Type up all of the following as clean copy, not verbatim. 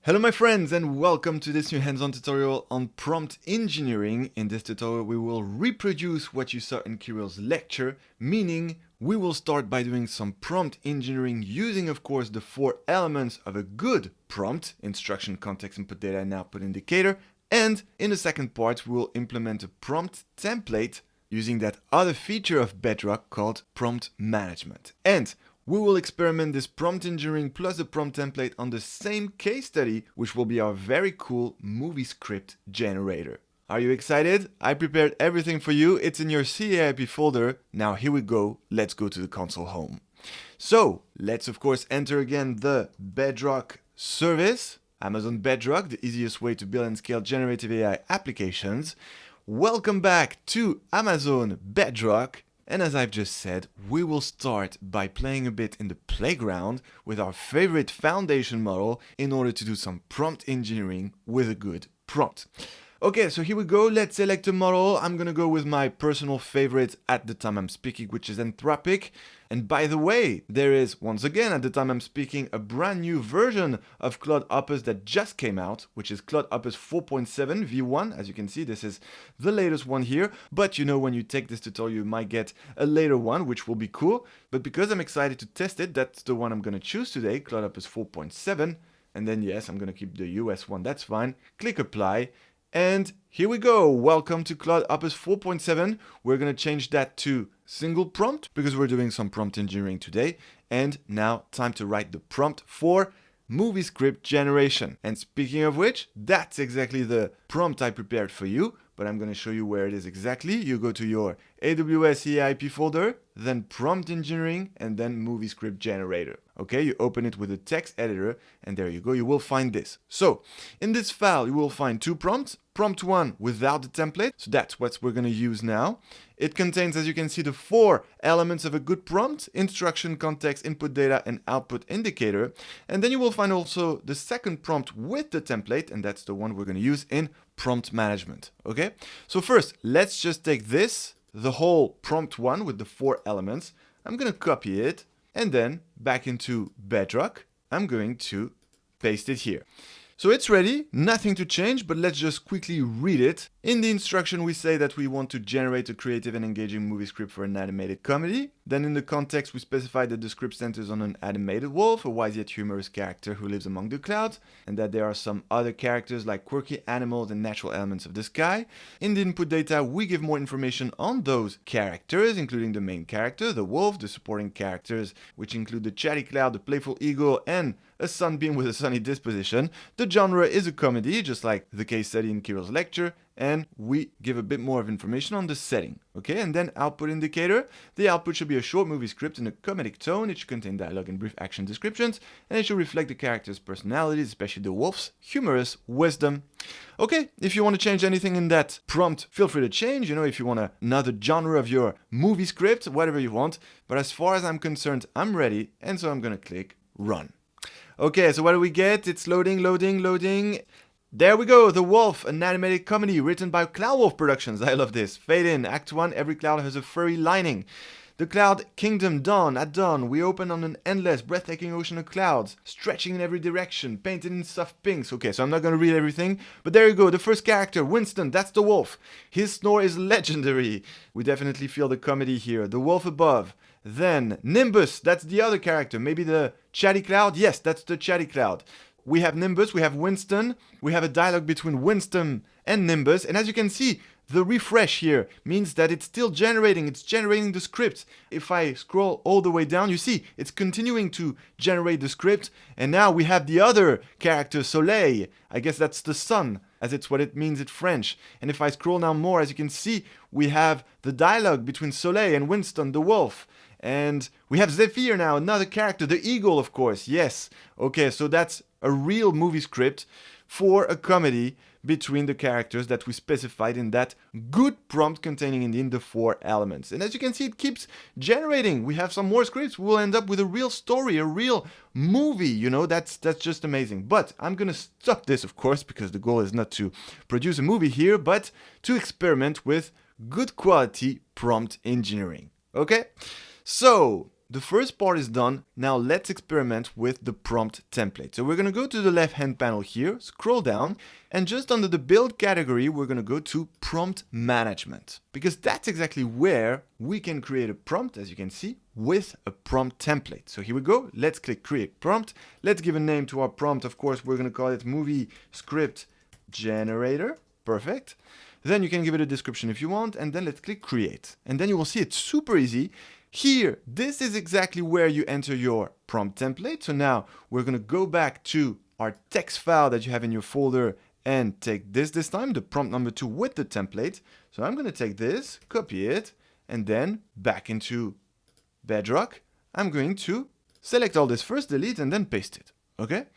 Hello my friends and welcome to this new hands-on tutorial on prompt engineering. In this tutorial we will reproduce what you saw in Kyril's lecture, meaning we will start by doing some prompt engineering using of course the four elements of a good prompt: instruction, context, input data and output indicator. And in the second part we will implement a prompt template using that other feature of Bedrock called prompt management. And we will experiment this prompt engineering plus the prompt template on the same case study, which will be our very cool movie script generator. Are you excited? I prepared everything for you. It's in your CAIP folder. Now here we go. Let's go to the console home. So let's of course enter again the Bedrock service. Amazon Bedrock, the easiest way to build and scale generative AI applications. Welcome back to Amazon Bedrock. And as I've just said, we will start by playing a bit in the playground with our favorite foundation model in order to do some prompt engineering with a good prompt. Okay, so here we go. Let's select a model. I'm gonna go with my personal favorite at the time I'm speaking, which is Anthropic. And by the way, there is, once again, at the time I'm speaking, a brand new version of Claude Opus that just came out, which is Claude Opus 4.7 V1. As you can see, this is the latest one here. But you know, when you take this tutorial, you might get a later one, which will be cool. But because I'm excited to test it, that's the one I'm gonna choose today, Claude Opus 4.7. And then yes, I'm gonna keep the US one, that's fine. Click apply. And here we go. Welcome to Claude Opus 4.7. We're going to change that to single prompt because we're doing some prompt engineering today. And now time to write the prompt for movie script generation. And speaking of which, that's exactly the prompt I prepared for you, but I'm going to show you where it is exactly. You go to your AWS EIP folder, then prompt engineering, and then movie script generator. Okay, you open it with a text editor, and there you go, you will find this. So, in this file, you will find two prompts. Prompt 1 without the template, so that's what we're going to use now. It contains, as you can see, the four elements of a good prompt: instruction, context, input data, and output indicator. And then you will find also the second prompt with the template, and that's the one we're going to use in prompt management. Okay, so first, let's just take this, the whole prompt 1 with the four elements. I'm going to copy it, and then back into Bedrock, I'm going to paste it here. So it's ready, nothing to change, but let's just quickly read it. In the instruction, we say that we want to generate a creative and engaging movie script for an animated comedy. Then in the context, we specify that the script centers on an animated wolf, a wise yet humorous character who lives among the clouds, and that there are some other characters like quirky animals and natural elements of the sky. In the input data, we give more information on those characters, including the main character, the wolf, the supporting characters, which include the chatty cloud, the playful eagle, and a sunbeam with a sunny disposition. The genre is a comedy, just like the case study in Kyril's lecture, and we give a bit more of information on the setting. Okay, and then output indicator. The output should be a short movie script in a comedic tone. It should contain dialogue and brief action descriptions, and it should reflect the characters' personalities, especially the wolf's humorous wisdom. Okay, if you want to change anything in that prompt, feel free to change. You know, if you want another genre of your movie script, whatever you want. But as far as I'm concerned, I'm ready, and so I'm gonna click run. Okay, so what do we get? It's loading, loading, loading. There we go, The Wolf, an animated comedy written by CloudWolves Productions. I love this. Fade in, Act 1, every cloud has a furry lining. The Cloud Kingdom, dawn. At dawn, we open on an endless, breathtaking ocean of clouds, stretching in every direction, painted in soft pinks. Okay, so I'm not going to read everything, but there you go. The first character, Winston, that's the wolf. His snore is legendary. We definitely feel the comedy here. The wolf above. Then, Nimbus, that's the other character. Maybe the chatty cloud? Yes, that's the chatty cloud. We have Nimbus, we have Winston, we have a dialogue between Winston and Nimbus, and as you can see, the refresh here means that it's still generating, the script. If I scroll all the way down, you see, it's continuing to generate the script, and now we have the other character, Soleil. I guess that's the sun, as it's what it means in French. And if I scroll now more, as you can see, we have the dialogue between Soleil and Winston, the wolf. And we have Zephyr now, another character, the eagle, of course, yes. Okay, so that's a real movie script for a comedy between the characters that we specified in that good prompt containing indeed the four elements. And as you can see, it keeps generating. We have some more scripts. We'll end up with a real story, a real movie, you know, that's just amazing. But I'm gonna stop this, of course, because the goal is not to produce a movie here, but to experiment with good quality prompt engineering. Okay? So the first part is done. Now let's experiment with the prompt template. So we're going to go to the left-hand panel here, scroll down, and just under the build category, we're going to go to prompt management, because that's exactly where we can create a prompt, as you can see, with a prompt template. So here we go. Let's click create prompt. Let's give a name to our prompt. Of course, we're going to call it movie script generator. Perfect. Then you can give it a description if you want, and then let's click create. And then you will see it's super easy. Here, this is exactly where you enter your prompt template. So now we're going to go back to our text file that you have in your folder and take this time, the prompt number 2 with the template. So I'm going to take this, copy it, and then back into Bedrock. I'm going to select all this first, delete, and then paste it. Okay?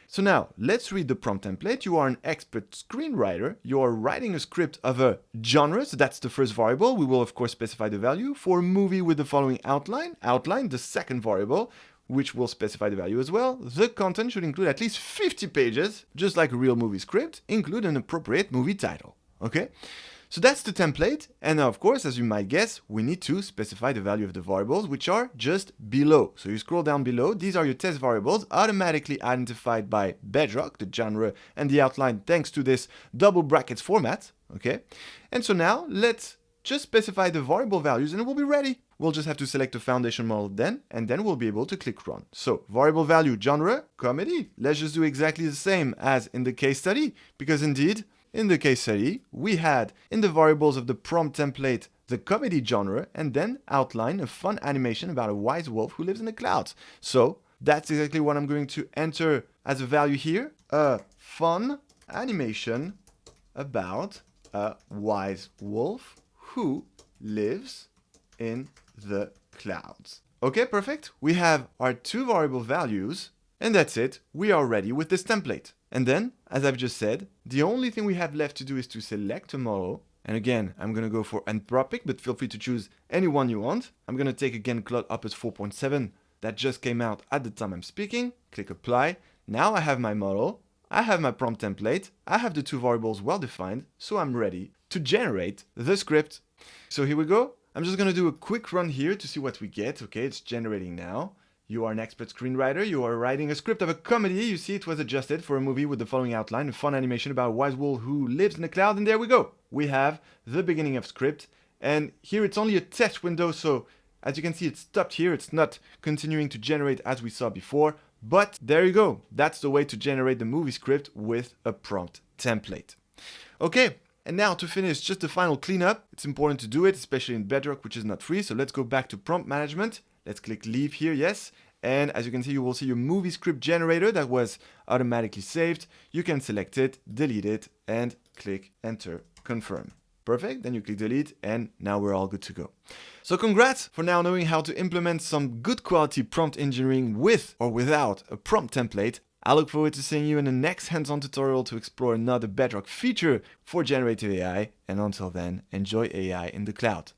So now let's read the prompt template. You are an expert screenwriter. You are writing a script of a genre. So that's the first variable. We will of course specify the value for a movie with the following outline. Outline, the second variable, which will specify the value as well. The content should include at least 50 pages, just like a real movie script. Include an appropriate movie title. Okay? So that's the template, and now of course, as you might guess, we need to specify the value of the variables, which are just below. So you scroll down below, these are your test variables, automatically identified by Bedrock, the genre and the outline, thanks to this double brackets format, okay? And so now, let's just specify the variable values and we'll be ready. We'll just have to select a foundation model then, and then we'll be able to click run. So, variable value, genre, comedy. Let's just do exactly the same as in the case study, because indeed, in the case study, we had in the variables of the prompt template the comedy genre and then outline a fun animation about a wise wolf who lives in the clouds. So that's exactly what I'm going to enter as a value here. A fun animation about a wise wolf who lives in the clouds. Okay, perfect. We have our 2 variable values, and that's it. We are ready with this template. And then, as I've just said, the only thing we have left to do is to select a model. And again, I'm going to go for Anthropic, but feel free to choose any one you want. I'm going to take again Claude Opus 4.7 that just came out at the time I'm speaking. Click apply. Now I have my model. I have my prompt template. I have the 2 variables well defined. So I'm ready to generate the script. So here we go. I'm just going to do a quick run here to see what we get. Okay, it's generating now. You are an expert screenwriter, you are writing a script of a comedy, you see it was adjusted for a movie with the following outline, a fun animation about a wise wolf who lives in the cloud, and there we go. We have the beginning of script, and here it's only a test window, so as you can see it's stopped here, it's not continuing to generate as we saw before, but there you go. That's the way to generate the movie script with a prompt template. Okay. And now to finish just the final cleanup, it's important to do it, especially in Bedrock, which is not free. So let's go back to prompt management. Let's click leave here, yes. And as you can see, you will see your movie script generator that was automatically saved. You can select it, delete it, and click enter, confirm. Perfect, then you click delete, and now we're all good to go. So congrats for now knowing how to implement some good quality prompt engineering with or without a prompt template. I look forward to seeing you in the next hands-on tutorial to explore another Bedrock feature for generative AI. And until then, enjoy AI in the cloud.